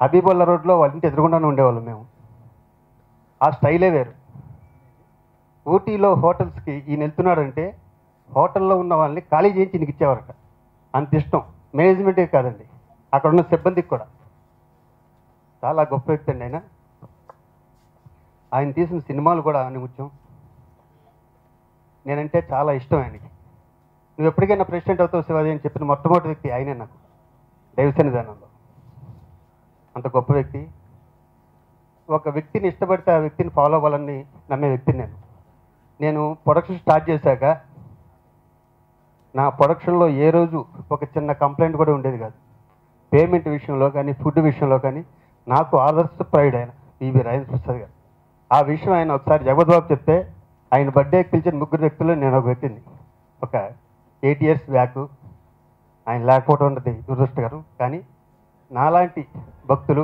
హబీబుల్లా రోడ్లో వాళ్ళ ఇంటి ఎదురుగుండానే ఉండేవాళ్ళం మేము. ఆ స్టైలే వేరు. ఊటీలో హోటల్స్కి ఈయన వెళ్తున్నాడంటే హోటల్లో ఉన్న వాళ్ళని ఖాళీ చేయించి ఈయనకి ఇచ్చేవారట. అంత ఇష్టం. మేనేజ్మెంటే కాదండి, అక్కడ ఉన్న సిబ్బందికి కూడా. చాలా గొప్ప వ్యక్తి అండి ఆయన. ఆయన తీసిన సినిమాలు కూడా ముఖ్యం. నేనంటే చాలా ఇష్టం ఆయనకి. నువ్వు ఎప్పటికైనా ప్రెసిడెంట్ అవుతావు శివాజీ అని చెప్పిన మొట్టమొదటి వ్యక్తి ఆయనే నాకు, దైవ సన్నిధానంలో. అంత గొప్ప వ్యక్తి. ఒక వ్యక్తిని ఇష్టపడితే ఆ వ్యక్తిని ఫాలో అవ్వాలని నమ్మే వ్యక్తిని నేను ప్రొడక్షన్ స్టార్ట్ చేశాక నా ప్రొడక్షన్లో ఏ రోజు ఒక చిన్న కంప్లైంట్ కూడా ఉండేది కాదు. పేమెంట్ విషయంలో కానీ, ఫుడ్ విషయంలో కానీ నాకు ఆదర్శప్రాయుడు ఆయన పివి రాజేంద్ర ప్రసాద్ గారు. ఆ విషయం ఆయన ఒకసారి జగద్బాబు చెప్తే ఆయన బర్త్డేకి పిలిచిన 3 వ్యక్తుల్లో నేను ఒక వ్యక్తిని. ఒక 8 years బ్యాక్ ఆయన లేకపోవడం ఉన్నది దురదృష్టకరం. కానీ నాలాంటి భక్తులు,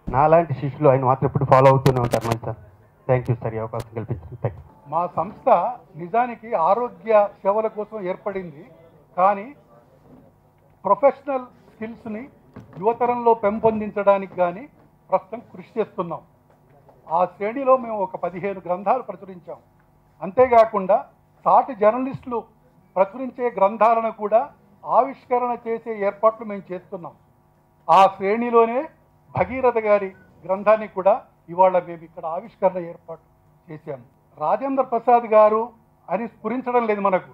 నాలాంటి శిష్యులు ఆయన మాత్రం ఎప్పుడు ఫాలో అవుతూనే ఉంటారు. మంచి సార్, థ్యాంక్ యూ సార్, ఈ అవకాశం కల్పించింది. Thank you. మా సంస్థ నిజానికి ఆరోగ్య సేవల కోసం ఏర్పడింది. కానీ ప్రొఫెషనల్ స్కిల్స్ని యువతరంలో పెంపొందించడానికి కానీ ప్రస్తుతం కృషి చేస్తున్నాం. ఆ శ్రేణిలో మేము ఒక 15 గ్రంథాలు ప్రచురించాం. అంతేకాకుండా సాటి జర్నలిస్టులు ప్రచురించే గ్రంథాలను కూడా ఆవిష్కరణ చేసే ఏర్పాట్లు మేము చేస్తున్నాం. ఆ శ్రేణిలోనే భగీరథ గారి గ్రంథాన్ని కూడా ఇవాళ మేము ఇక్కడ ఆవిష్కరణ ఏర్పాటు చేశాము. రాజేంద్ర ప్రసాద్ గారు అని స్ఫురించడం లేదు మనకు.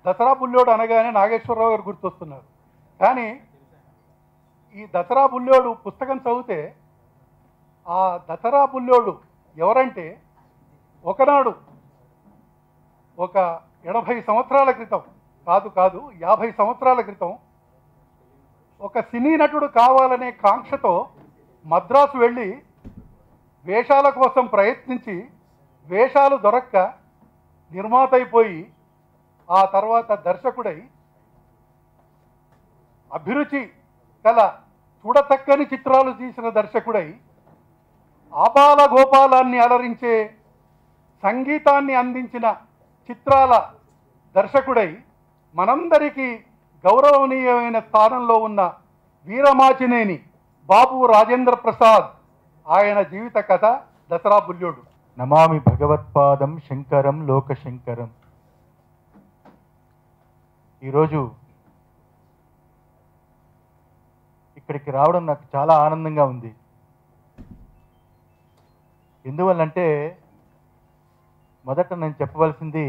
దసరా బుల్లోడు అనగానే నాగేశ్వరరావు గారు గుర్తొస్తున్నారు. కానీ ఈ దసరా బుల్లోడు పుస్తకం చదివితే ఆ దసరా బుల్లోడు ఎవరంటే, ఒకనాడు ఒక 80 సంవత్సరాల క్రితం, కాదు 50 సంవత్సరాల క్రితం ఒక సినీ నటుడు కావాలనే కాంక్షతో మద్రాసు వెళ్ళి వేషాల కోసం ప్రయత్నించి వేషాలు దొరక్క నిర్మాత అయిపోయి ఆ తర్వాత దర్శకుడై అభిరుచి కల చూడతక్కని చిత్రాలు తీసిన దర్శకుడై ఆపాల గోపాలాన్ని అలరించే సంగీతాన్ని అందించిన చిత్రాల దర్శకుడై మనందరికీ గౌరవనీయమైన స్థానంలో ఉన్న వీరమాచినేని బాబు రాజేంద్ర ప్రసాద్, ఆయన జీవిత కథ దసరా బుల్లోడు. నమామి భగవత్పాదం శంకరం లోకశంకరం. ఈరోజు ఇక్కడికి రావడం నాకు చాలా ఆనందంగా ఉంది. ఎందువల్లంటే మొదట నేను చెప్పవలసింది,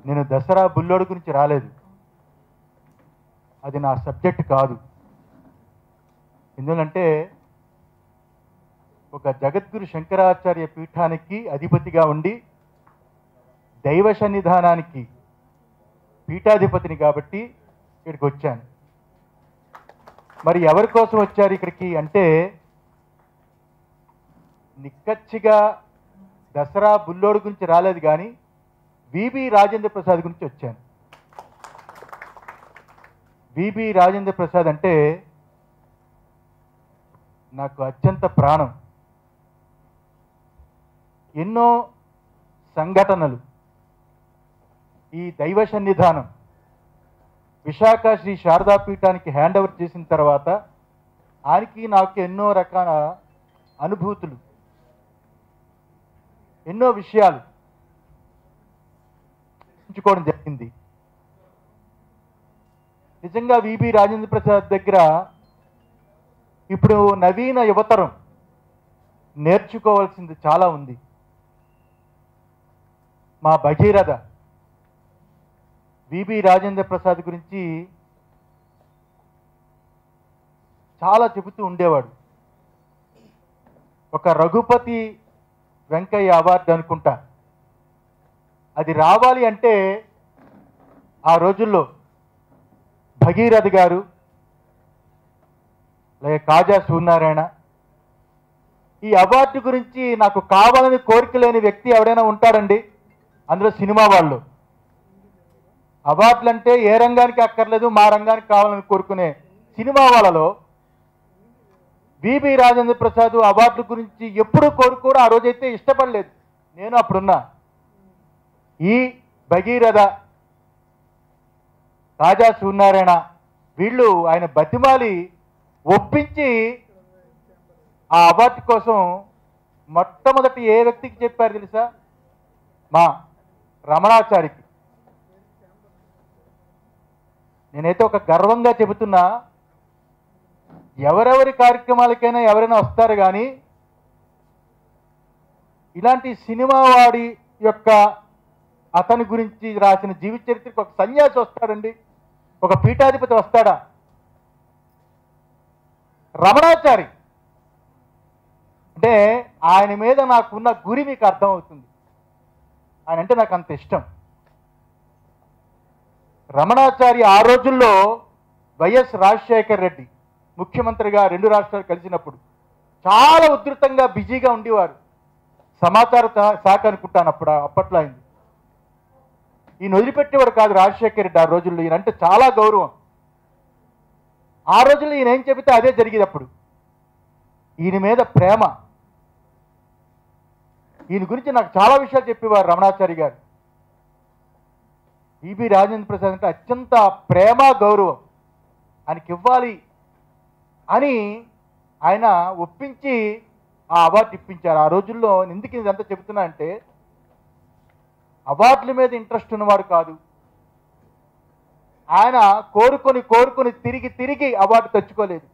నేను దసరా బుల్లోడు గురించి రాలేదు, అది నా సబ్జెక్ట్ కాదు. ఎందువల్లంటే ఒక జగద్గురు శంకరాచార్య పీఠానికి అధిపతిగా ఉండి దైవ సన్నిధానానికి పీఠాధిపతిని కాబట్టి ఇక్కడికి వచ్చాను. మరి ఎవరి కోసం వచ్చారు ఇక్కడికి అంటే, నిక్కచ్చిగా దసరా బుల్లోడు గురించి రాలేదు, కానీ విబి రాజేంద్ర ప్రసాద్ గురించి వచ్చాను. విబి రాజేంద్ర ప్రసాద్ అంటే నాకు అత్యంత ప్రాణం. ఎన్నో సంఘటనలు, ఈ దైవ సన్నిధానం విశాఖ శ్రీ శారదాపీఠానికి హ్యాండ్ ఓవర్ చేసిన తర్వాత ఆయనకి నాకు ఎన్నో రకాల అనుభూతులు, ఎన్నో విషయాలు ఎంచుకోవడం జరిగింది. నిజంగా విబి రాజేంద్ర ప్రసాద్ దగ్గర ఇప్పుడు నవీన యువతరం నేర్చుకోవాల్సింది చాలా ఉంది. మా భగీరథ విబి రాజేంద్ర ప్రసాద్ గురించి చాలా చెబుతూ ఉండేవాడు. ఒక రఘుపతి వెంకయ్య అవార్డు అనుకుంటా, అది రావాలి అంటే ఆ రోజుల్లో భగీరథ గారు, లేక కాజా సూర్యనారాయణ, ఈ అవార్డు గురించి నాకు కావాలని కోరిక లేని వ్యక్తి ఎవడైనా ఉంటాడండి? అందులో సినిమా వాళ్ళు. అవార్డులు అంటే ఏ రంగానికి అక్కర్లేదు, మా రంగానికి కావాలని కోరుకునే సినిమా వాళ్ళలో విబి రాజేంద్ర ప్రసాద్ అవార్డుల గురించి ఎప్పుడూ కోరుకోరు. ఆ రోజైతే ఇష్టపడలేదు. నేను అప్పుడున్నా. ఈ భగీరథ, కాజా సూర్యనారాయణ వీళ్ళు ఆయన బతిమాలి ఒప్పించి ఆ అవార్డు కోసం మొట్టమొదటి ఏ వ్యక్తికి చెప్పారు తెలుసా? మా రమణాచారికి. నేనైతే ఒక గర్వంగా చెబుతున్నా, ఎవరెవరి కార్యక్రమాలకైనా ఎవరైనా వస్తారు కానీ ఇలాంటి సినిమా వాడి యొక్క అతని గురించి రాసిన జీవిత చరిత్రకి ఒక సన్యాసి వస్తాడండి, ఒక పీఠాధిపతి వస్తాడా? రమణాచారి అంటే ఆయన మీద నాకున్న గురి మీకు అర్థమవుతుంది. ఆయన అంటే నాకు అంత ఇష్టం. రమణాచారి ఆ రోజుల్లో వైఎస్ రాజశేఖర్ రెడ్డి ముఖ్యమంత్రిగా 2 రాష్ట్రాలు కలిసినప్పుడు చాలా ఉధృతంగా బిజీగా ఉండేవారు. సమాచార శాఖ అనుకుంటాను అప్పట్లో అయింది. ఈయన వదిలిపెట్టేవాడు కాదు రాజశేఖర్ రెడ్డి ఆ రోజుల్లో. ఈయనంటే చాలా గౌరవం. ఆ రోజుల్లో ఈయన ఏం చెబితే అదే జరిగేది. అప్పుడు ఈయన మీద ప్రేమ, ఈయన గురించి నాకు చాలా విషయాలు చెప్పేవారు రమణాచారి గారు. ఈబి రాజేంద్ర ప్రసాద్ అంటే అత్యంత ప్రేమ గౌరవం ఆయనకి ఇవ్వాలి అని ఆయన ఒప్పించి ఆ అవార్డు ఇప్పించారు. ఆ రోజుల్లో ఎందుకు ఇదంతా చెబుతున్నా అంటే, అవార్డుల మీద ఇంట్రెస్ట్ ఉన్నవాడు కాదు ఆయన. కోరుకొని తిరిగి అవార్డు తెచ్చుకోలేదు.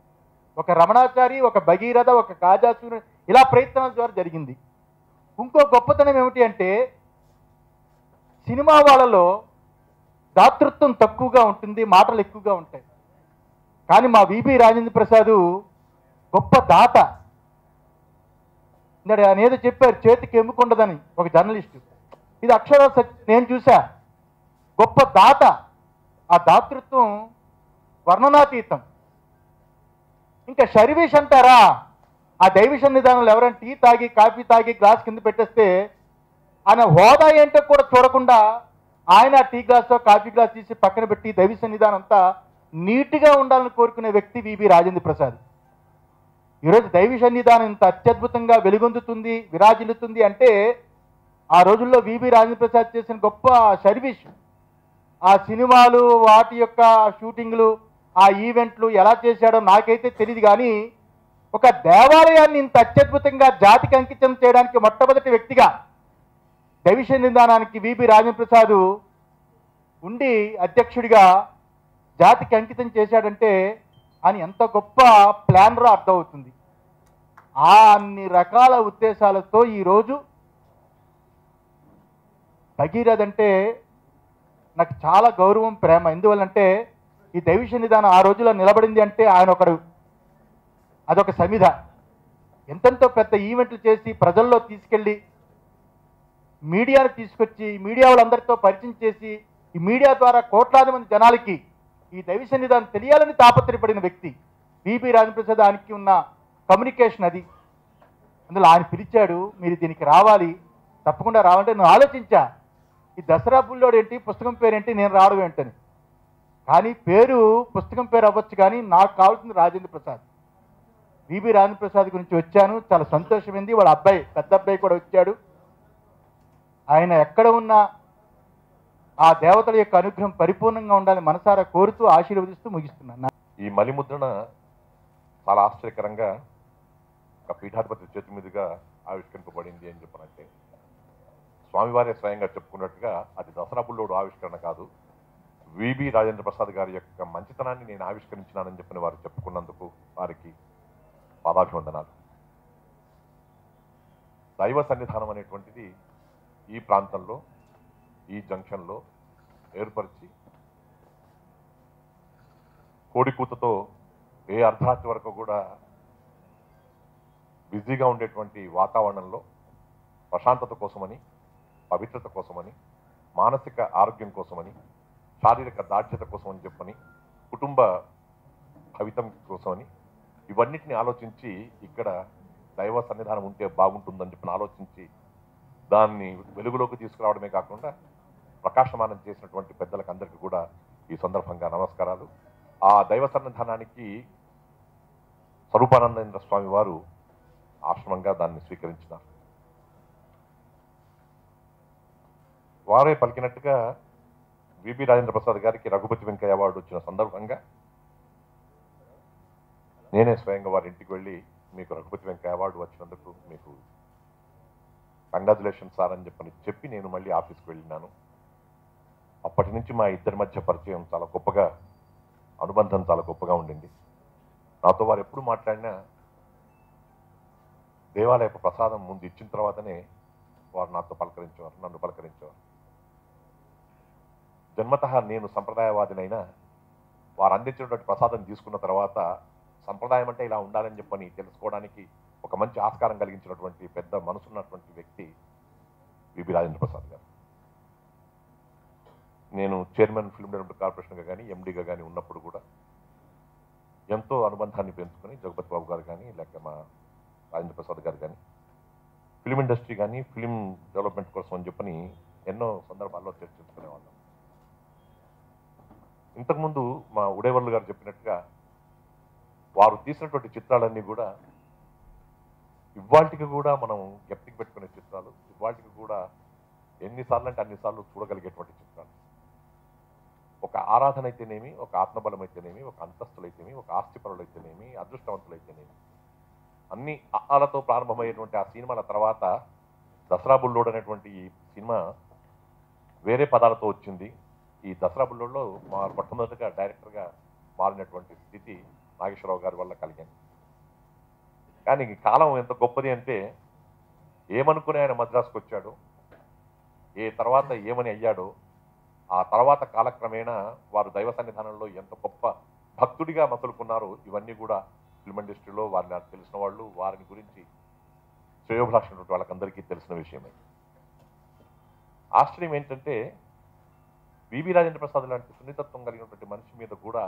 ఒక రమణాచారి, ఒక భగీరథ, ఒక కాజాసూరి ఇలా ప్రయత్నాల ద్వారా జరిగింది. ఇంకో గొప్పతనం ఏమిటి అంటే, సినిమా వాళ్ళలో దాతృత్వం తక్కువగా ఉంటుంది, మాటలు ఎక్కువగా ఉంటాయి. కానీ మా విబి రాజేంద్ర ప్రసాద్ గొప్ప దాత. ఆయన ఏదో చెప్పారు, చేతికి ఎమ్ముకుండదని ఒక జర్నలిస్టు. ఇది అక్షర నేను చూసా. గొప్ప దాత. ఆ దాతృత్వం వర్ణనాతీతం. ఇంకా సర్వీస్ అంటారా? ఆ దైవ సన్నిధానంలో ఎవరైనా టీ తాగి కాఫీ తాగి గ్లాస్ కింద పెట్టేస్తే ఆయన హోదా ఏంటో కూడా చూడకుండా ఆయన టీ గ్లాస్ కాఫీ గ్లాస్ తీసి పక్కన పెట్టి దైవ సన్నిధానం అంతా నీట్గా ఉండాలని కోరుకునే వ్యక్తి విబి రాజేంద్ర ప్రసాద్. ఈరోజు దైవ సన్నిధానం ఇంత అత్యద్భుతంగా వెలుగొందుతుంది, విరాజిల్లుతుంది అంటే ఆ రోజుల్లో విబి రాజేంద్ర ప్రసాద్ చేసిన గొప్ప సర్వీస్. ఆ సినిమాలు, వాటి యొక్క షూటింగ్లు, ఆ ఈవెంట్లు ఎలా చేశాడో నాకైతే తెలియదు. కానీ ఒక దేవాలయాన్ని ఇంత అత్యద్భుతంగా జాతికి అంకితం చేయడానికి మొట్టమొదటి వ్యక్తిగా దైవ సన్నిధానానికి విబి రాజేంద్ర ప్రసాద్ ఉండి అధ్యక్షుడిగా జాతికి అంకితం చేశాడంటే అని ఎంత గొప్ప ప్లానరో అర్థమవుతుంది. ఆ అన్ని రకాల ఉద్దేశాలతో ఈరోజు భగీరథ్ అంటే నాకు చాలా గౌరవం, ప్రేమ. ఎందువల్లంటే ఈ దైవ సన్నిధానం ఆ రోజుల్లో నిలబడింది అంటే ఆయన ఒకడు, అదొక సమిధ. ఎంతెంతో పెద్ద ఈవెంట్లు చేసి ప్రజల్లో తీసుకెళ్ళి మీడియాను తీసుకొచ్చి మీడియా వాళ్ళందరితో పరిచయం చేసి ఈ మీడియా ద్వారా కోట్లాది మంది జనాలకి ఈ దైవ సన్నిధానం తెలియాలని తాపత్రయపడిన వ్యక్తి విబి రాజేంద్ర ప్రసాద్. ఆయనకి ఉన్న కమ్యూనికేషన్ అది. అందులో ఆయన పిలిచాడు, మీరు దీనికి రావాలి, తప్పకుండా రావాలంటే నేను ఆలోచించా, ఈ దసరా బుల్లోడు ఏంటి, పుస్తకం పేరేంటి, నేను రావడం ఏంటని. కానీ పేరు పుస్తకం పేరు అవ్వచ్చు, కానీ నాకు కావాల్సింది రాజేంద్ర ప్రసాద్. విబి రాజేంద్ర ప్రసాద్ గురించి వచ్చాను, చాలా సంతోషమైంది. వాళ్ళ అబ్బాయి, పెద్ద అబ్బాయి కూడా వచ్చాడు. ఆయన ఎక్కడ ఉన్నా ఆ దేవతల యొక్క అనుగ్రహం పరిపూర్ణంగా ఉండాలని మనసారా కోరుతూ ఆశీర్వదిస్తూ ముగిస్తున్నాను. ఈ మలిముద్రణ చాలా ఆశ్చర్యకరంగా ఒక పీఠాధిపతి చేతి మీదుగా ఆవిష్కరింపబడింది అని చెప్పనంటే, స్వామివారే స్వయంగా చెప్పుకున్నట్టుగా అది దసరా బుల్లోడు ఆవిష్కరణ కాదు, విబి రాజేంద్ర ప్రసాద్ గారి యొక్క మంచితనాన్ని నేను ఆవిష్కరించినానని చెప్పిన వారు చెప్పుకున్నందుకు వారికి పాదాభివందనాలు. దైవ సన్నిధానం అనేటువంటిది ఈ ప్రాంతంలో, ఈ జంక్షన్లో ఏర్పరిచి కోడికూతతో ఏ అర్ధరాత్రి వరకు కూడా బిజీగా ఉండేటువంటి వాతావరణంలో ప్రశాంతత కోసమని, పవిత్రత కోసమని, మానసిక ఆరోగ్యం కోసమని, శారీరక దాఢ్యత కోసమని చెప్పని, కుటుంబ భవితం కోసమని, ఇవన్నిటిని ఆలోచించి ఇక్కడ దైవ సన్నిధానం ఉంటే బాగుంటుందని చెప్పని ఆలోచించి దాన్ని వెలుగులోకి తీసుకురావడమే కాకుండా ప్రకాశమానం చేసినటువంటి పెద్దలకు అందరికీ కూడా ఈ సందర్భంగా నమస్కారాలు. ఆ దైవ సన్నిధానానికి స్వరూపానందేంద్ర స్వామి వారు ఆశ్రమంగా దాన్ని స్వీకరించినారు. వారే పలికినట్టుగా విబి రాజేంద్ర ప్రసాద్ గారికి రఘుపతి వెంకయ్య అవార్డు వచ్చిన సందర్భంగా నేనే స్వయంగా వారి ఇంటికి వెళ్ళి మీకు రఘుపతి వెంక అవార్డు వచ్చినందుకు మీకు కంగ్రాచులేషన్ సార్ అని చెప్పి నేను మళ్ళీ ఆఫీస్కి వెళ్ళినాను. అప్పటి నుంచి మా ఇద్దరి మధ్య పరిచయం చాలా గొప్పగా, అనుబంధం చాలా గొప్పగా ఉండింది. నాతో వారు ఎప్పుడు మాట్లాడినా దేవాలయపు ప్రసాదం ముందు ఇచ్చిన తర్వాతనే వారు నాతో పలకరించేవారు, నన్ను పలకరించేవారు. జన్మతః నేను సంప్రదాయవాదినైనా వారు అందించినటువంటి ప్రసాదం తీసుకున్న తర్వాత సంప్రదాయం అంటే ఇలా ఉండాలని చెప్పని తెలుసుకోవడానికి ఒక మంచి ఆస్కారం కలిగించినటువంటి పెద్ద మనసున్నటువంటి వ్యక్తి విబి రాజేంద్ర ప్రసాద్ గారు. నేను చైర్మన్ ఫిల్మ్ డెవలప్మెంట్ కార్పొరేషన్గా కానీ ఎండీగా కానీ ఉన్నప్పుడు కూడా ఎంతో అనుబంధాన్ని పెంచుకొని జగపతి బాబు గారు కానీ లేక మా రాజేంద్ర ప్రసాద్ గారు కానీ ఫిలిం ఇండస్ట్రీ కానీ ఫిలిం డెవలప్మెంట్ కోసం అని చెప్పని ఎన్నో సందర్భాల్లో చర్చించుకునేవాళ్ళం. ఇంతకుముందు మా ఉడేవర్లు గారు చెప్పినట్టుగా వారు తీసినటువంటి చిత్రాలన్నీ కూడా ఇవాళకి కూడా మనం జ్ఞప్తికి పెట్టుకునే చిత్రాలు, ఇవాళకి కూడా ఎన్నిసార్లు అంటే అన్నిసార్లు చూడగలిగేటువంటి చిత్రాలు. ఒక ఆరాధన అయితేనేమి, ఒక ఆత్మబలం అయితేనేమి, ఒక అంతస్తులైతేనేమి, ఒక ఆస్తిపరులైతేనేమి, అదృష్టవంతులైతేనేమి, అన్ని ఆలతో ప్రారంభమయ్యేటువంటి ఆ సినిమాల తర్వాత దసరా బుల్లోడ్ అనేటువంటి ఈ సినిమా వేరే పదాలతో వచ్చింది. ఈ దసరా బుల్లోడ్లో మా మొట్టమొదటిగా డైరెక్టర్గా మారినటువంటి స్థితి నాగేశ్వరరావు గారి వల్ల కలిగింది. కానీ ఈ కాలం ఎంత గొప్పది అంటే ఏమనుకుని ఆయన మద్రాసుకు వచ్చాడు, ఏ తర్వాత ఏమని అయ్యాడో, ఆ తర్వాత కాలక్రమేణా వారు దైవ సన్నిధానంలో ఎంత గొప్ప భక్తుడిగా మసులుకున్నారో ఇవన్నీ కూడా ఫిల్మ్ ఇండస్ట్రీలో వారిని తెలిసిన వాళ్ళు, వారిని గురించి శ్రేయోభిలాషినటువంటి వాళ్ళకందరికీ తెలిసిన విషయమే. ఆశ్చర్యం ఏంటంటే విబి రాజేంద్ర ప్రసాద్ లాంటి సున్నితత్వం కలిగినటువంటి మనిషి మీద కూడా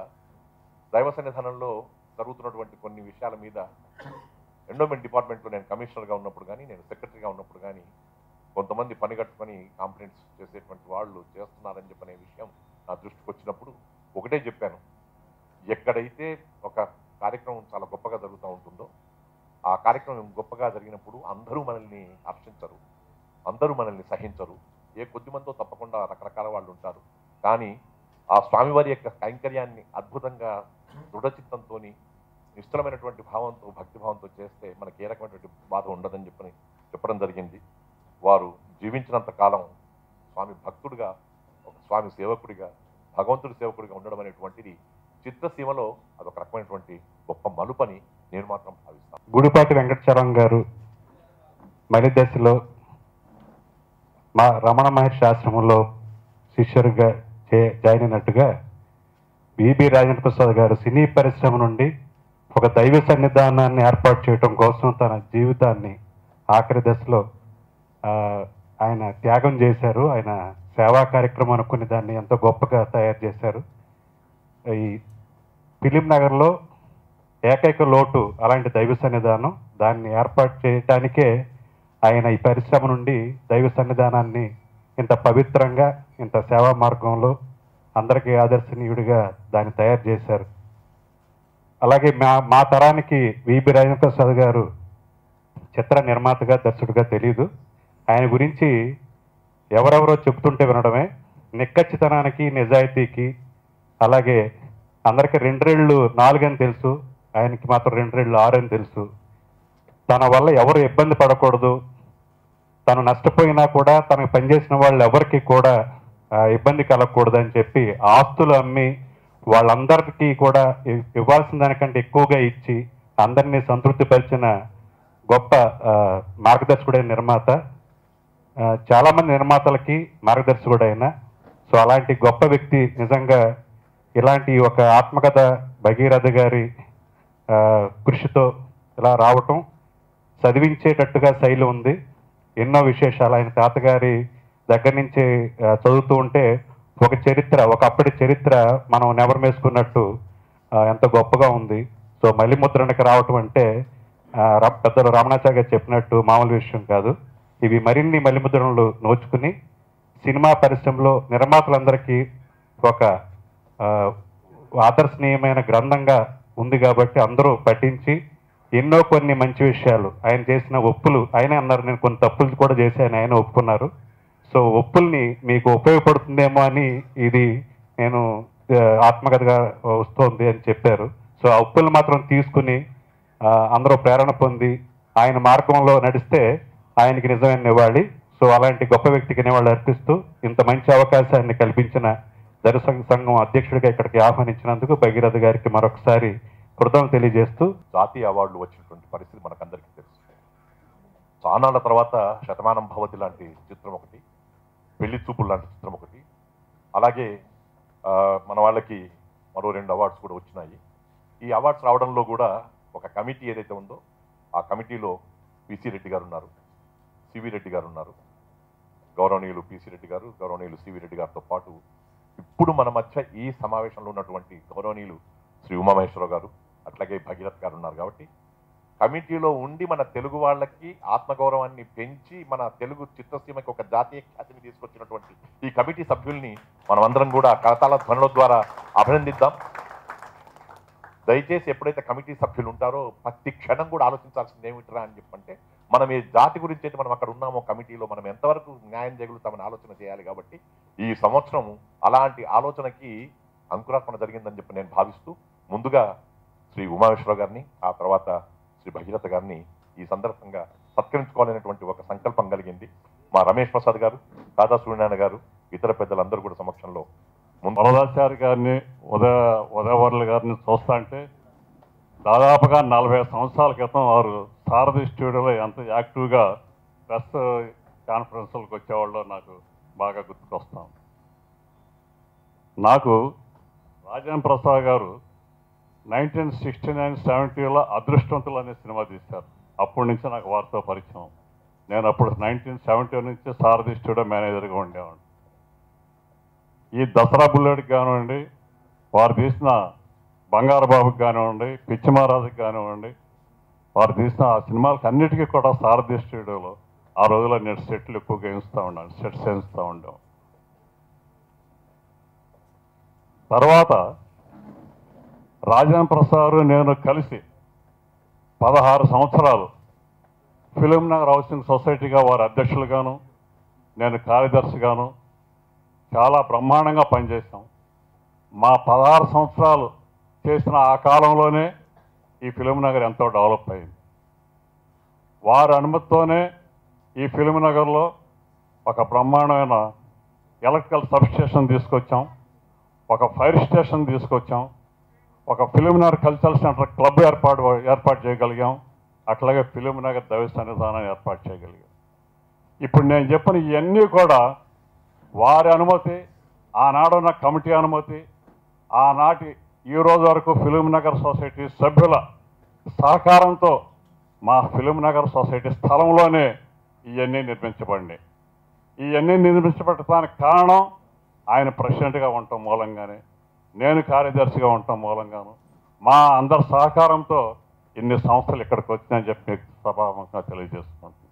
దైవ సన్నిధానంలో జరుగుతున్నటువంటి కొన్ని విషయాల మీద ఎండోమెంట్ డిపార్ట్మెంట్లో నేను కమిషనర్గా ఉన్నప్పుడు కానీ, నేను సెక్రటరీగా ఉన్నప్పుడు కానీ కొంతమంది పనిగట్టుకొని కాంప్లైంట్స్ చేసేటువంటి వాళ్ళు చేస్తున్నారని చెప్పనే విషయం నా దృష్టికి వచ్చినప్పుడు ఒకటే చెప్పాను, ఎక్కడైతే ఒక కార్యక్రమం చాలా గొప్పగా జరుగుతూ ఉంటుందో ఆ కార్యక్రమం గొప్పగా జరిగినప్పుడు అందరూ మనల్ని హర్షించరు, అందరూ మనల్ని సహించరు. ఏ కొద్దిమందో తప్పకుండా రకరకాల వాళ్ళు ఉంటారు. కానీ ఆ స్వామివారి యొక్క కైంకర్యాన్ని అద్భుతంగా దృఢచిత్తంతో నిశ్చలమైనటువంటి భావంతో, భక్తిభావంతో చేస్తే మనకి ఏ రకమైనటువంటి బాధ ఉండదని చెప్పడం జరిగింది. వారు జీవించినంత కాలం స్వామి భక్తుడిగా, ఒక స్వామి సేవకుడిగా, భగవంతుడి సేవకుడిగా ఉండడం అనేటువంటిది చిత్రసీమలో అదొక రకమైనటువంటి గొప్ప మలుపని నేను మాత్రం భావిస్తాను. గుడిపాటి వెంకటచరం గారు మలిదశలో మా రమణ మహర్షి ఆశ్రమంలో శిష్యుడిగా జాయిన్ అయినట్టుగా విబి రాజేంద్ర ప్రసాద్ గారు సినీ పరిశ్రమ నుండి ఒక దైవ సన్నిధానాన్ని ఏర్పాటు చేయడం కోసం తన జీవితాన్ని ఆఖరి దశలో ఆయన త్యాగం చేశారు. ఆయన సేవా కార్యక్రమం అనుకుని దాన్ని ఎంతో గొప్పగా తయారు చేశారు. ఈ ఫిలిం నగర్లో ఏకైక లోటు అలాంటి దైవ సన్నిధానం, దాన్ని ఏర్పాటు చేయడానికే ఆయన ఈ పరిశ్రమ నుండి దైవ సన్నిధానాన్ని ఇంత పవిత్రంగా, ఇంత సేవా మార్గంలో అందరికీ ఆదర్శనీయుడిగా దాన్ని తయారు చేశారు. అలాగే మా తరానికి విబి రాజేంద్ర ప్రసాద్ గారు చిత్ర నిర్మాతగా, దర్శకుడిగా తెలియదు. ఆయన గురించి ఎవరెవరో చెబుతుంటే వినడమే. నిక్కచ్చితనానికి, నిజాయితీకి, అలాగే అందరికీ 2 రెళ్ళు 4 అని తెలుసు, ఆయనకి మాత్రం 2 రెళ్ళు 6 అని తెలుసు. తన వల్ల ఎవరు ఇబ్బంది పడకూడదు, తను నష్టపోయినా కూడా తనకు పనిచేసిన వాళ్ళు ఎవరికి కూడా ఇబ్బంది కలగకూడదు అని చెప్పి ఆస్తులు అమ్మి వాళ్ళందరికీ కూడా ఇవ్వాల్సిన దానికంటే ఎక్కువగా ఇచ్చి అందరినీ సంతృప్తిపరిచిన గొప్ప మార్గదర్శకుడైన నిర్మాత. చాలామంది నిర్మాతలకి మార్గదర్శకుడైన, సో అలాంటి గొప్ప వ్యక్తి నిజంగా ఇలాంటి ఒక ఆత్మకథ భగీరథ గారి కృషితో ఇలా రావటం, చదివించేటట్టుగా శైలి ఉంది. ఎన్నో విశేషాలు ఆయన తాతగారి దగ్గర నుంచి చదువుతూ ఉంటే ఒక చరిత్ర, ఒకప్పటి చరిత్ర మనం నెవరమేసుకున్నట్టు ఎంత గొప్పగా ఉంది. సో మళ్ళీ ముద్రణకి రావటం అంటే పెద్దలు రామణాచార్య గారు చెప్పినట్టు మామూలు విషయం కాదు. ఇవి మరిన్ని మళ్ళీ ముద్రణలు నోచుకుని సినిమా పరిశ్రమలో నిర్మాతలందరికీ ఒక ఆదర్శనీయమైన గ్రంథంగా ఉంది కాబట్టి అందరూ పఠించి ఎన్నో కొన్ని మంచి విషయాలు, ఆయన చేసిన ఒప్పులు, ఆయనే అన్నారు నేను కొన్ని తప్పులు కూడా చేశాను, ఆయన ఒప్పుకున్నారు. సో ఒప్పుల్ని మీకు ఉపయోగపడుతుందేమో అని ఇది నేను ఆత్మకథగా వస్తోంది అని చెప్పారు. సో ఆ ఒప్పులు మాత్రం తీసుకుని అందరూ ప్రేరణ పొంది ఆయన మార్గంలో నడిస్తే ఆయనకి నిజమైన నివాళి. సో అలాంటి గొప్ప వ్యక్తికి నివాళి అర్పిస్తూ ఇంత మంచి అవకాశాన్ని కల్పించిన దర్శక సంఘం అధ్యక్షుడిగా ఇక్కడికి ఆహ్వానించినందుకు భగీరథ గారికి మరొకసారి కృతజ్ఞతలు తెలియజేస్తూ, జాతీయ అవార్డులు వచ్చినటువంటి పరిస్థితి మనకందరికీ తెలుసు. చానాళ్ళ తర్వాత శతమానం భవతి లాంటి చిత్రం ఒకటి, పెళ్లి చూపులు లాంటి చిత్రం ఒకటి, అలాగే మన వాళ్ళకి మరో 2 అవార్డ్స్ కూడా వచ్చినాయి. ఈ అవార్డ్స్ రావడంలో కూడా ఒక కమిటీ ఏదైతే ఉందో ఆ కమిటీలో పిసి రెడ్డి గారు ఉన్నారు, సివి రెడ్డి గారు ఉన్నారు. గౌరవనీయులు పిసి రెడ్డి గారు, గౌరవనీయులు సివి రెడ్డి గారితో పాటు ఇప్పుడు మన మధ్య ఈ సమావేశంలో ఉన్నటువంటి గౌరవనీయులు శ్రీ ఉమామహేశ్వరరావు గారు, అట్లాగే భగీరథ్ గారు ఉన్నారు. కాబట్టి కమిటీలో ఉండి మన తెలుగు వాళ్ళకి ఆత్మగౌరవాన్ని పెంచి మన తెలుగు చిత్రసీమకి ఒక జాతీయ ఖ్యాతిని తీసుకొచ్చినటువంటి ఈ కమిటీ సభ్యుల్ని మనమందరం కూడా కరతాళ ధ్వనుల ద్వారా అభినందిద్దాం. దయచేసి ఎప్పుడైతే కమిటీ సభ్యులు ఉంటారో ప్రతి క్షణం కూడా ఆలోచించాల్సింది ఏమిట్రా అని చెప్పంటే, మనం ఈ జాతి గురించి అయితే మనం అక్కడ ఉన్నామో కమిటీలో మనం ఎంతవరకు న్యాయం చేయగలుగుతామని ఆలోచన చేయాలి. కాబట్టి ఈ సంవత్సరం అలాంటి ఆలోచనకి అంకురార్పణ జరిగిందని చెప్పి నేను భావిస్తూ, ముందుగా శ్రీ ఉమామేశ్వరరావు గారిని, ఆ తర్వాత శ్రీ భగీరథ గారిని ఈ సందర్భంగా సత్కరించుకోవాలనేటువంటి ఒక సంకల్పం కలిగింది. మా రమేష్ ప్రసాద్ గారు, దాదా సూర్యనారాయణ గారు, ఇతర పెద్దలందరూ కూడా సమక్షంలో వరదాచారి గారిని, ఉదయవర్ల గారిని చూస్తా అంటే దాదాపుగా 40 సంవత్సరాల క్రితం వారు సారథి స్టూడియోలో ఎంత యాక్టివ్గా ప్రెస్ కాన్ఫరెన్స్లకు వచ్చేవాళ్ళో నాకు బాగా గుర్తుకొస్తాం. నాకు రాజేంద్ర ప్రసాద్ గారు 1969-70లో అదృష్టవంతులు అనే సినిమా తీశారు. అప్పటి నుంచి నాకు వారితో పరిచయం. నేను అప్పుడు 1970 నుంచి సారథి స్టూడియో మేనేజర్గా ఉండేవాడిని. ఈ దసరా బుల్లెట్కి కానివ్వండి, వారు తీసిన బంగారు బాబుకి కానివ్వండి, పిచ్చి మహారాజుకి కానివ్వండి, వారు తీసిన ఆ సినిమాలకు అన్నిటికీ కూడా సారథి స్టూడియోలో ఆ రోజుల్లో నేను సెట్లు ఎక్కువగా వేయిస్తూ ఉన్నాను, సెట్స్ వేయిస్తూ ఉండాం. తర్వాత రాజేంద్ర ప్రసాద్ నేను కలిసి 16 సంవత్సరాలు ఫిలిం నగర్ హౌసింగ్ సొసైటీగా వారి అధ్యక్షులుగాను, నేను కార్యదర్శిగాను చాలా బ్రహ్మాండంగా పనిచేశాం. మా 16 సంవత్సరాలు చేసిన ఆ కాలంలోనే ఈ ఫిలిం నగర్ ఎంతో డెవలప్ అయింది. వారి అనుమతితోనే ఈ ఫిలిం నగర్లో ఒక బ్రహ్మాండమైన ఎలక్ట్రికల్ సబ్స్టేషన్ తీసుకొచ్చాం, ఒక ఫైర్ స్టేషన్ తీసుకొచ్చాం, ఒక film Nagar cultural centre club ఏర్పాటు చేయగలిగాం. అట్లాగే ఫిలిం నగర్ దైవ సన్నిధానాన్ని ఏర్పాటు చేయగలిగాం. ఇప్పుడు నేను చెప్పిన ఇవన్నీ కూడా వారి అనుమతి, ఆనాడున్న కమిటీ అనుమతి, ఆనాటి ఈ రోజు వరకు ఫిలిం నగర్ సొసైటీ సభ్యుల సహకారంతో మా ఫిలిం నగర్ సొసైటీ స్థలంలోనే ఇవన్నీ నిర్మించబడినాయి. ఇవన్నీ నిర్మించబడటానికి కారణం ఆయన ప్రెసిడెంట్గా ఉండటం మూలంగానే, నేను కార్యదర్శిగా ఉండటం మూలంగాను, మా అందరి సహకారంతో ఇన్ని సంస్థలు ఇక్కడికి వచ్చినాయని చెప్పి మీకు సభాముఖంగా తెలియజేసుకుంటున్నాను.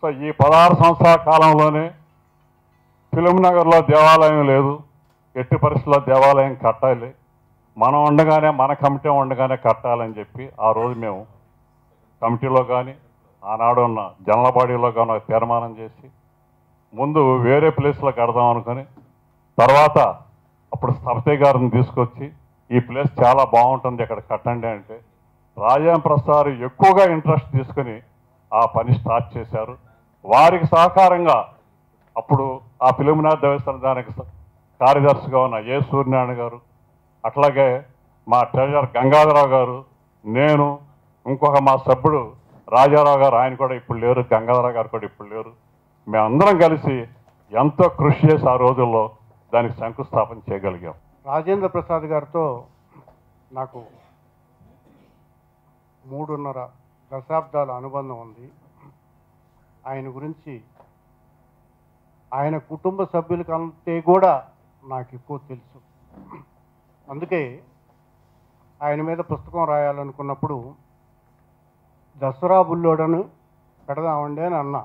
సో ఈ 16 సంవత్సరాల కాలంలోనే ఫిలిం నగర్లో దేవాలయం లేదు, ఎట్టి పరిస్థితుల్లో దేవాలయం కట్టాలి, మనం ఉండగానే మన కమిటీ ఉండగానే కట్టాలని చెప్పి ఆ రోజు మేము కమిటీలో కానీ ఆనాడు ఉన్న జనరల్ బాడీలో కానీ ఒక తీర్మానం చేసి ముందు వేరే ప్లేస్లో కడదాం అనుకుని, తర్వాత అప్పుడు స్థపతి గారిని తీసుకొచ్చి ఈ ప్లేస్ చాలా బాగుంటుంది ఇక్కడ కట్టండి అంటే రాజేంద్ర ప్రసాద్ ఎక్కువగా ఇంట్రెస్ట్ తీసుకుని ఆ పని స్టార్ట్ చేశారు. వారికి సహకారంగా అప్పుడు ఆ ఫిలిం నగర్ దేవస్థానానికి కార్యదర్శిగా ఉన్న ఏ సూర్యనారాయణ గారు, అట్లాగే మా ట్రెజరర్ గంగాధరరావు గారు, నేను, ఇంకొక మా సభ్యుడు రాజారావు గారు, ఆయన కూడా ఇప్పుడు లేరు, గంగాధరరావు గారు కూడా ఇప్పుడు లేరు, మేమందరం కలిసి ఎంతో కృషి చేసి ఆ రోజుల్లో దానికి శంకుస్థాపన చేయగలిగాం. రాజేంద్ర ప్రసాద్ గారితో నాకు 3.5 దశాబ్దాల అనుబంధం ఉంది. ఆయన గురించి ఆయన కుటుంబ సభ్యుల కంటే కూడా నాకు ఎక్కువ తెలుసు. అందుకే ఆయన మీద పుస్తకం రాయాలనుకున్నప్పుడు దసరా బుల్లోడను పెడదామండి అని అన్నా.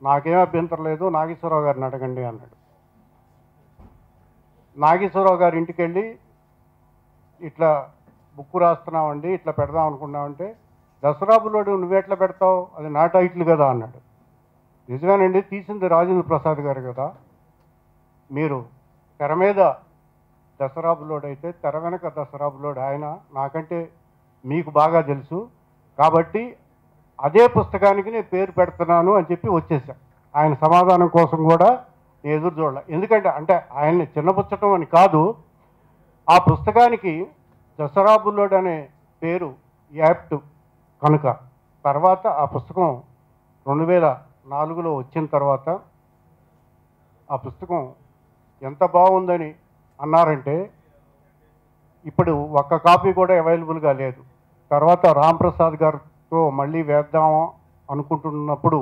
నాకేం అభ్యంతరం లేదు, నాగేశ్వరరావు గారిని అడగండి అన్నాడు. నాగేశ్వరరావు గారి ఇంటికి వెళ్ళి ఇట్లా బుక్ రాస్తున్నామండి, ఇట్లా పెడదాం అనుకున్నామంటే, దసరా బుల్లోడు నువ్వెట్లా పెడతావు, అది నా టైటిల్ కదా అన్నాడు. నిజమేనండి, తీసింది రాజేంద్ర ప్రసాద్ గారు కదా, మీరు తెర మీద దసరా బుల్లోడు అయితే తెర వెనక దసరా బుల్లోడు ఆయన, నాకంటే మీకు బాగా తెలుసు. కాబట్టి అదే పుస్తకానికి నేను పేరు పెడుతున్నాను అని చెప్పి వచ్చేసా. ఆయన సమాధానం కోసం కూడా నేను ఎదురు చూడాలి. ఎందుకంటే అంటే ఆయన్ని చిన్నపుచ్చటం అని కాదు, ఆ పుస్తకానికి దసరా బుల్లోడు అనే పేరు యాప్ట్ కనుక. తర్వాత ఆ పుస్తకం 2004లో వచ్చిన తర్వాత ఆ పుస్తకం ఎంత బాగుందని అన్నారంటే ఇప్పుడు ఒక్క కాపీ కూడా అవైలబుల్గా లేదు. తర్వాత రాంప్రసాద్ గారితో మళ్ళీ వేద్దాం అనుకుంటున్నప్పుడు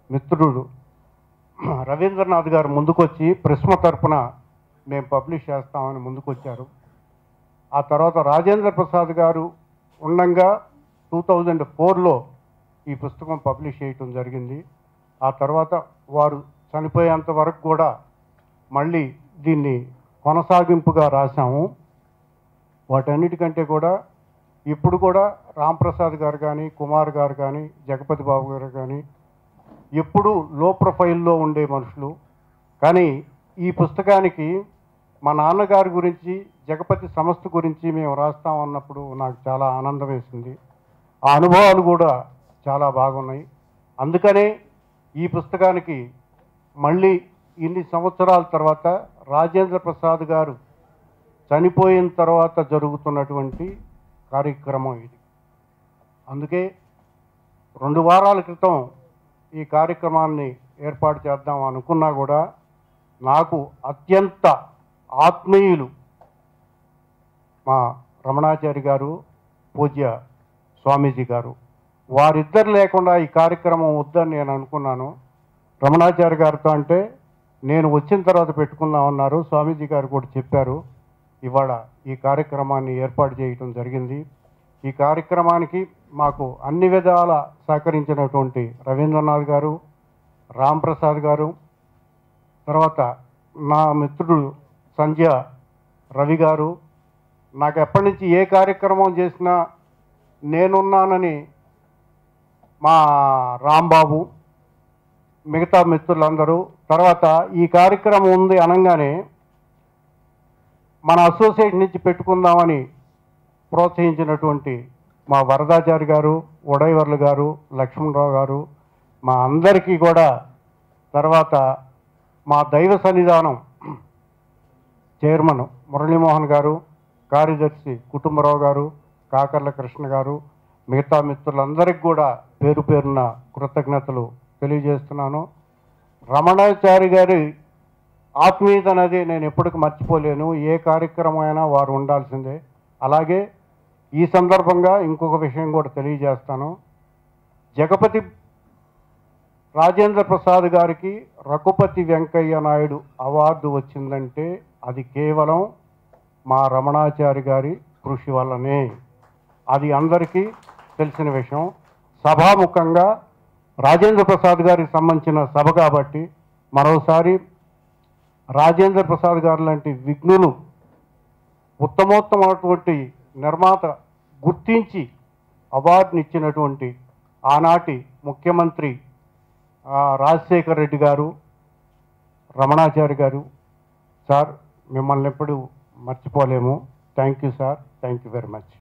మిత్రుడు రవీంద్రనాథ్ గారు ముందుకొచ్చి ప్రిస్మ తరపున మేము పబ్లిష్ చేస్తామని ముందుకొచ్చారు. ఆ తర్వాత రాజేంద్ర ప్రసాద్ గారు ఉండంగా 2004లో ఈ పుస్తకం పబ్లిష్ చేయటం జరిగింది. ఆ తర్వాత వారు చనిపోయేంత వరకు కూడా మళ్ళీ దీన్ని కొనసాగింపుగా రాశాము. వాటన్నిటికంటే కూడా ఇప్పుడు కూడా రాంప్రసాద్ గారు కానీ, కుమార్ గారు కానీ, జగపతి బాబు గారు కానీ ఎప్పుడూ లో ప్రొఫైల్లో ఉండే మనుషులు. కానీ ఈ పుస్తకానికి మా నాన్నగారి గురించి, జగపతి సంస్థ గురించి మేము రాస్తామన్నప్పుడు నాకు చాలా ఆనందం వేసింది. ఆ అనుభవాలు కూడా చాలా బాగున్నాయి. అందుకనే ఈ పుస్తకానికి మళ్ళీ ఇన్ని సంవత్సరాల తర్వాత రాజేంద్ర ప్రసాద్ గారు చనిపోయిన తర్వాత జరుగుతున్నటువంటి కార్యక్రమం ఇది. అందుకే 2 వారాల క్రితం ఈ కార్యక్రమాన్ని ఏర్పాటు చేద్దాం అనుకున్నా కూడా నాకు అత్యంత ఆత్మీయులు మా రమణాచారి గారు, పూజ్య స్వామీజీ గారు, వారిద్దరు లేకుండా ఈ కార్యక్రమం వద్దని నేను అనుకున్నాను. రమణాచారి గారితో అంటే నేను వచ్చిన తర్వాత పెట్టుకుందామన్నారు. స్వామీజీ గారు కూడా చెప్పారు. ఇవాళ ఈ కార్యక్రమాన్ని ఏర్పాటు చేయటం జరిగింది. ఈ కార్యక్రమానికి మాకు అన్ని విధాల సహకరించినటువంటి రవీంద్రనాథ్ గారు, రాంప్రసాద్ గారు, తర్వాత నా మిత్రుడు సంధ్య రవి గారు, నాకు ఎప్పటి నుంచి ఏ కార్యక్రమం చేసినా నేనున్నానని మా రాంబాబు, మిగతా మిత్రులందరూ. తర్వాత ఈ కార్యక్రమం ఉంది అనగానే మన అసోసియేషన్ నుంచి పెట్టుకుందామని ప్రోత్సహించినటువంటి మా వరదాచారి గారు, ఉడైవర్లు గారు, లక్ష్మణరావు గారు, మా అందరికీ కూడా, తర్వాత మా దైవ సన్నిధానం చైర్మన్ మురళీమోహన్ గారు, కార్యదర్శి కుటుంబరావు గారు, కాకర్ల కృష్ణ గారు, మిగతా మిత్రులందరికీ కూడా పేరు పేరున కృతజ్ఞతలు తెలియజేస్తున్నాను. రమణాచారి గారి ఆత్మీయత అనేది నేను ఎప్పటికీ మర్చిపోలేను. ఏ కార్యక్రమం అయినా వారు ఉండాల్సిందే. అలాగే ఈ సందర్భంగా ఇంకొక విషయం కూడా తెలియజేస్తాను. జగపతి రాజేంద్ర ప్రసాద్ గారికి రఘుపతి వెంకయ్య నాయుడు అవార్డు వచ్చిందంటే అది కేవలం మా రమణాచారి గారి కృషి వల్లనే. అది అందరికీ తెలిసిన విషయం. సభాముఖంగా రాజేంద్ర ప్రసాద్ గారికి సంబంధించిన సభ కాబట్టి మరోసారి రాజేంద్ర ప్రసాద్ గారు లాంటి విఘ్నులు, ఉత్తమోత్తమైనటువంటి నిర్మాత గుర్తించి అవార్డునిచ్చినటువంటి ఆనాటి ముఖ్యమంత్రి రాజశేఖర్ రెడ్డి గారు, రమణాచారి గారు, సార్ మిమ్మల్ని ఎప్పుడు మర్చిపోలేము. Thank you sir, thank you very much.